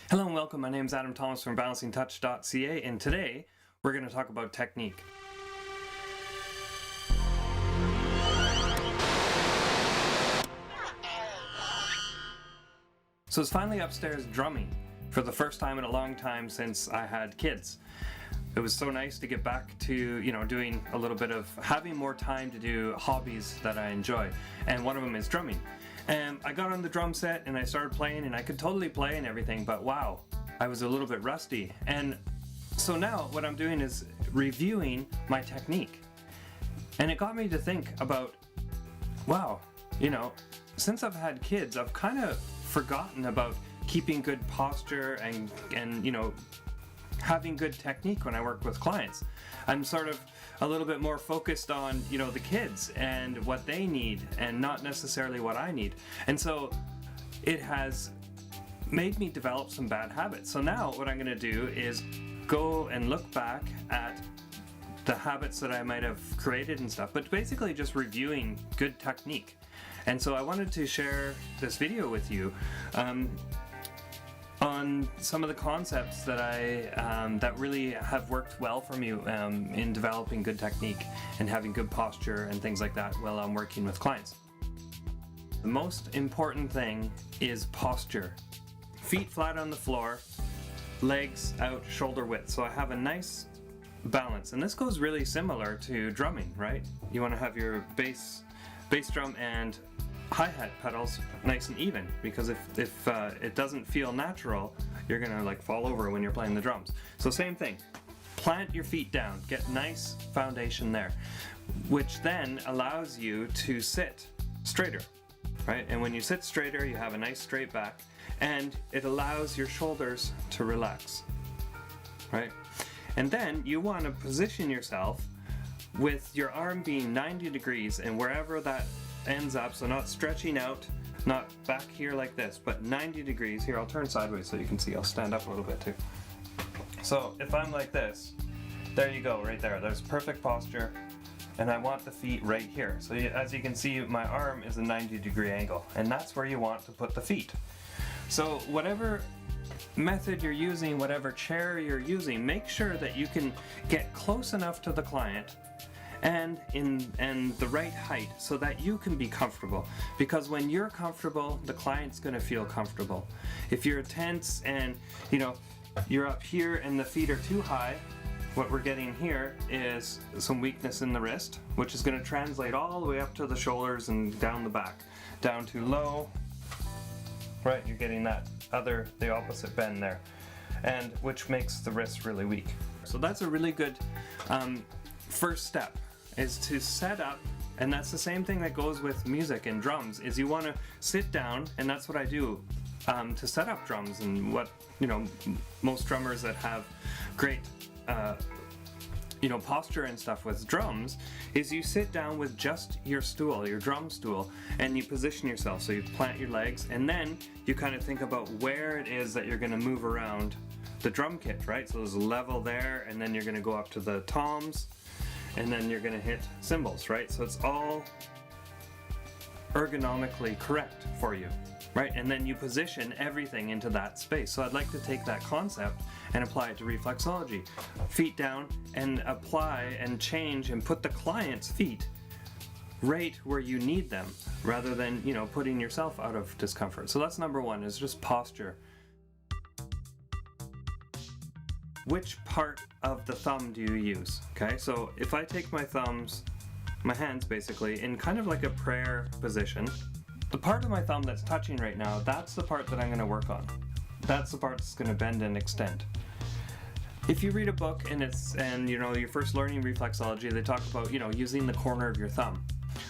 Hello and welcome, my name is Adam Thomas from balancingtouch.ca, and today we're going to talk about technique. So it's finally upstairs drumming for the first time in a long time since I had kids. It was so nice to get back to, doing a little bit of having more time to do hobbies that I enjoy, and one of them is drumming. And I got on the drum set and I started playing, and I could totally play and everything, but wow, I was a little bit rusty. And so now what I'm doing is reviewing my technique. And it got me to think about, wow, since I've had kids, I've kind of forgotten about keeping good posture and having good technique when I work with clients. I'm sort of a little bit more focused on, the kids and what they need and not necessarily what I need. And so it has made me develop some bad habits. So now what I'm going to do is go and look back at the habits that I might have created and stuff, but basically just reviewing good technique. And so I wanted to share this video with you on some of the concepts that that really have worked well for me in developing good technique and having good posture and things like that while I'm working with clients. The most important thing is posture. Feet flat on the floor, legs out shoulder width. So I have a nice balance, and this goes really similar to drumming, right? You want to have your bass drum and hi-hat pedals nice and even, because if it doesn't feel natural, you're gonna fall over when you're playing the drums. So same thing, plant your feet down, get nice foundation there, which then allows you to sit straighter, right? And when you sit straighter, you have a nice straight back, and it allows your shoulders to relax, right? And then you want to position yourself with your arm being 90 degrees, and wherever that ends up, so not stretching out, not back here like this, but 90 degrees. Here, I'll turn sideways so you can see. I'll stand up a little bit too. So if I'm like this, there you go, right there. There's perfect posture, and I want the feet right here. So as you can see, my arm is a 90-degree angle, and that's where you want to put the feet. So whatever method you're using, whatever chair you're using, make sure that you can get close enough to the client and the right height so that you can be comfortable, because when you're comfortable, the client's going to feel comfortable. If you're tense and you're up here and the feet are too high, what we're getting here is some weakness in the wrist, which is going to translate all the way up to the shoulders and down the back, down to low, right? You're getting the opposite bend there, and which makes the wrist really weak. So that's a really good first step, is to set up. And that's the same thing that goes with music and drums, is you want to sit down, and that's what I do to set up drums. And what most drummers that have great posture and stuff with drums is you sit down with just your stool, your drum stool, and you position yourself. So you plant your legs, and then you kind of think about where it is that you're going to move around the drum kit, right? So there's a level there, and then you're going to go up to the toms, and then you're going to hit cymbals, right? So it's all ergonomically correct for you, right? And then you position everything into that space. So I'd like to take that concept and apply it to reflexology. Feet down, and apply and change and put the client's feet right where you need them, rather than putting yourself out of discomfort. So that's number one, is just posture. Which part of the thumb do you use? Okay, so if I take my hands basically in kind of like a prayer position, the part of my thumb that's touching right now, that's the part that I'm going to work on. That's the part that's going to bend and extend. If you read a book and you're first learning reflexology, they talk about using the corner of your thumb.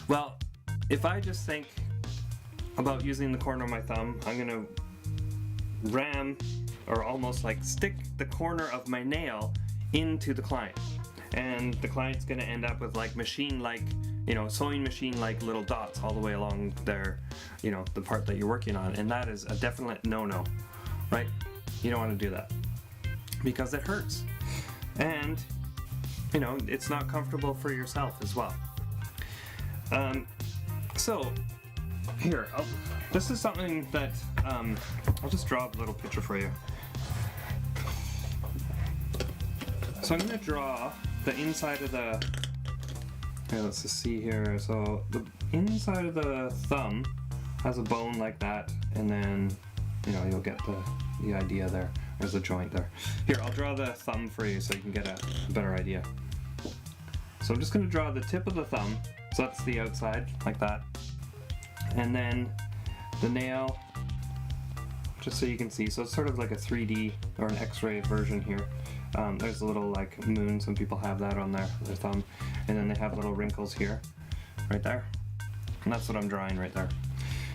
Well, if I just think about using the corner of my thumb, I'm going to ram, or almost stick the corner of my nail into the client, and the client's going to end up with machine-like, sewing machine-like little dots all the way along their, the part that you're working on, and that is a definite no-no, right? You don't want to do that, because it hurts, and it's not comfortable for yourself as well. So here, this is something that I'll just draw a little picture for you. So I'm going to draw the inside of the, let's just see here. So the inside of the thumb has a bone like that, and then, you'll get the idea there. There's a joint there. Here, I'll draw the thumb for you so you can get a better idea. So I'm just going to draw the tip of the thumb, so that's the outside, like that. And then the nail, just so you can see. So it's sort of like a 3D or an X-ray version here. There's a little like moon, some people have that on their thumb. And then they have little wrinkles here, right there. And that's what I'm drawing right there.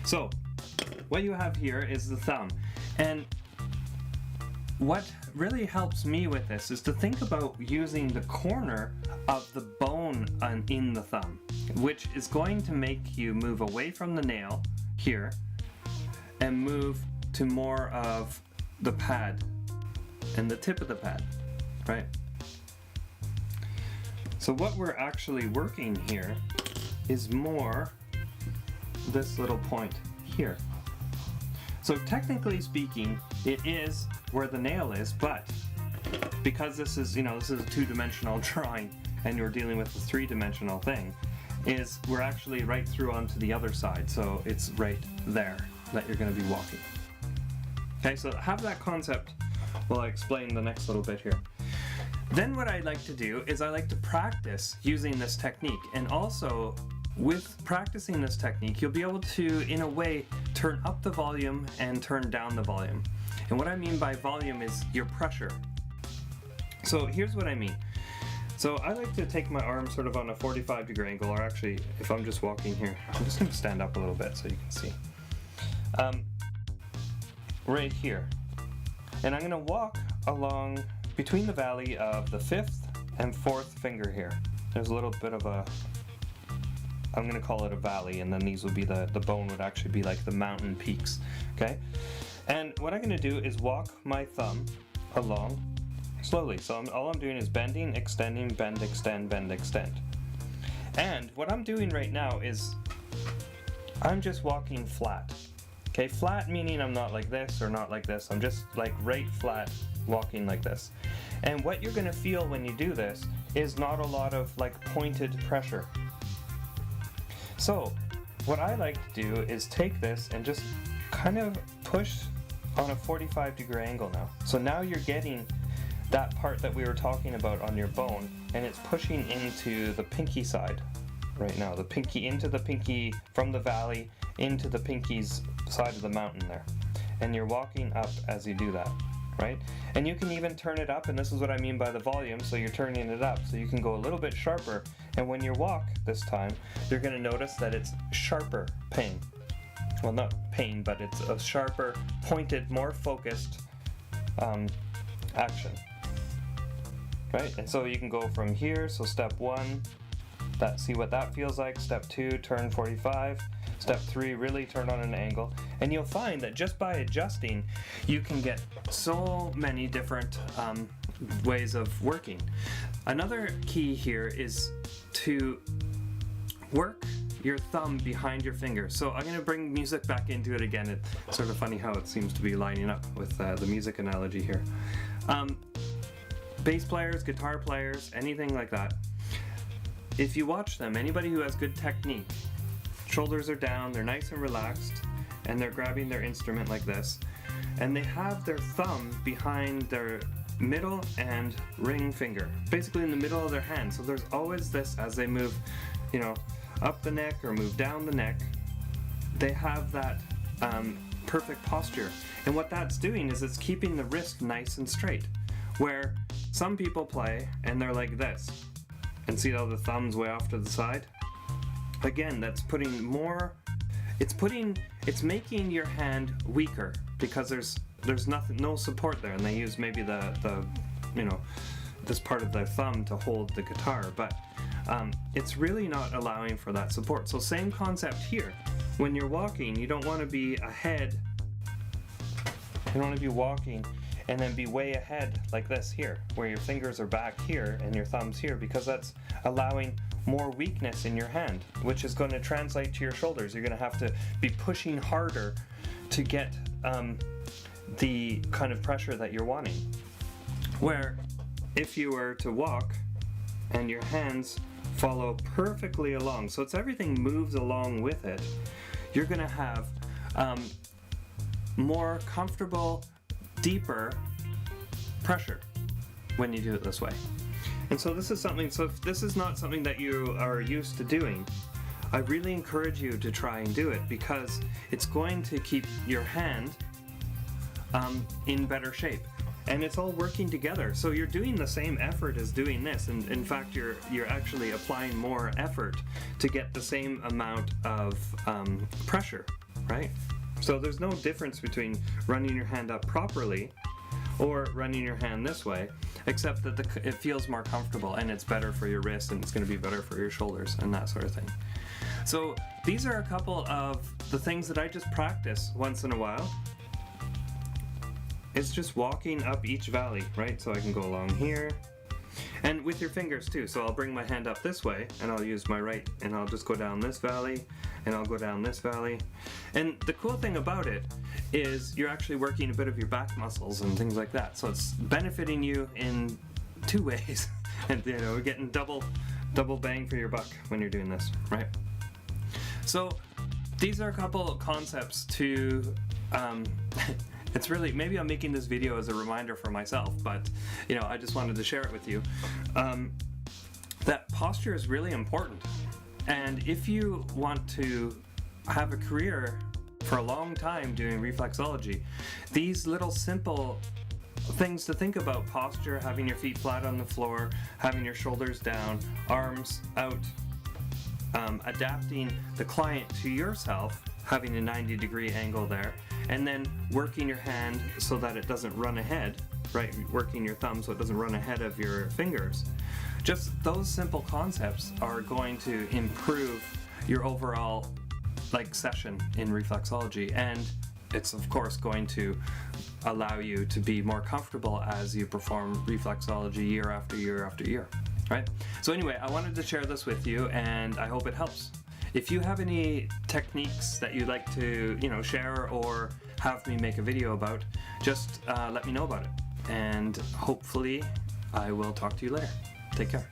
So what you have here is the thumb. And what really helps me with this is to think about using the corner of the bone in the thumb, which is going to make you move away from the nail here and move to more of the pad and the tip of the pad, right? So what we're actually working here is more this little point here. So technically speaking, it is where the nail is, but because this is a two-dimensional drawing and you're dealing with a three-dimensional thing, is we're actually right through onto the other side. So it's right there that you're going to be walking. Okay, so have that concept while I explain the next little bit here. Then what I like to do is I like to practice using this technique, and also with practicing this technique, you'll be able to, in a way, turn up the volume and turn down the volume. And what I mean by volume is your pressure. So here's what I mean. So I like to take my arm sort of on a 45-degree angle, or actually, if I'm just walking here, I'm just going to stand up a little bit so you can see. Right here. And I'm going to walk along between the valley of the 5th and 4th finger here. There's a little bit of a, I'm going to call it a valley, and then these would be the bone would actually be like the mountain peaks, okay? And what I'm going to do is walk my thumb along slowly. So all I'm doing is bending, extending, bend, extend, bend, extend. And what I'm doing right now is I'm just walking flat. Okay, flat meaning I'm not like this or not like this. I'm just like right flat walking like this. And what you're going to feel when you do this is not a lot of like pointed pressure. So what I like to do is take this and just kind of push on a 45-degree angle now. So now you're getting that part that we were talking about on your bone, and it's pushing into the pinky side right now. The pinky into the pinky, from the valley into the pinky's side of the mountain there. And you're walking up as you do that, right? And you can even turn it up, and this is what I mean by the volume, so you're turning it up so you can go a little bit sharper. And when you walk this time, you're going to notice that it's sharper pain. Well, not pain, but it's a sharper, pointed, more focused action. Right? And so you can go from here, so step 1, see what that feels like. Step 2, turn 45. Step 3, really turn on an angle. And you'll find that just by adjusting, you can get so many different ways of working. Another key here is to work your thumb behind your finger. So I'm going to bring music back into it again. It's sort of funny how it seems to be lining up with the music analogy here. Bass players, guitar players, anything like that. If you watch them, anybody who has good technique, shoulders are down, they're nice and relaxed, and they're grabbing their instrument like this, and they have their thumb behind their middle and ring finger, basically in the middle of their hand. So there's always this, as they move, up the neck or move down the neck, they have that perfect posture. And what that's doing is it's keeping the wrist nice and straight. Where some people play and they're like this, and see how the thumb's way off to the side? Again, that's putting more, it's making your hand weaker because there's nothing, no support there, and they use maybe the this part of their thumb to hold the guitar, but it's really not allowing for that support. So same concept here. When you're walking, you don't want to be ahead, you don't want to be walking and then be way ahead like this here, where your fingers are back here and your thumb's here, because that's allowing more weakness in your hand, which is going to translate to your shoulders. You're going to have to be pushing harder to get the kind of pressure that you're wanting. Where if you were to walk and your hands follow perfectly along, so it's everything moves along with it, you're going to have more comfortable, deeper pressure when you do it this way. And so this is something, so if this is not something that you are used to doing, I really encourage you to try and do it, because it's going to keep your hand in better shape. And it's all working together. So you're doing the same effort as doing this, and in fact you're actually applying more effort to get the same amount of pressure, right? So there's no difference between running your hand up properly or running your hand this way, except that it feels more comfortable and it's better for your wrist, and it's going to be better for your shoulders and that sort of thing. So these are a couple of the things that I just practice once in a while. It's just walking up each valley, right? So I can go along here, and with your fingers too. So I'll bring my hand up this way, and I'll use my right, and I'll just go down this valley, and I'll go down this valley. And the cool thing about it is you're actually working a bit of your back muscles and things like that. So it's benefiting you in two ways, and you know, we're getting double bang for your buck when you're doing this, right? So these are a couple of concepts to. It's really, maybe I'm making this video as a reminder for myself, but you know, I just wanted to share it with you. That posture is really important. And if you want to have a career for a long time doing reflexology, these little simple things to think about: posture, having your feet flat on the floor, having your shoulders down, arms out, adapting the client to yourself, having a 90-degree angle there, and then working your hand so that it doesn't run ahead, right? Working your thumb so it doesn't run ahead of your fingers. Just those simple concepts are going to improve your overall session in reflexology, and it's of course going to allow you to be more comfortable as you perform reflexology year after year after year, right? So anyway, I wanted to share this with you, and I hope it helps. If you have any techniques that you'd like to, share or have me make a video about, just let me know about it. And hopefully I will talk to you later. Take care.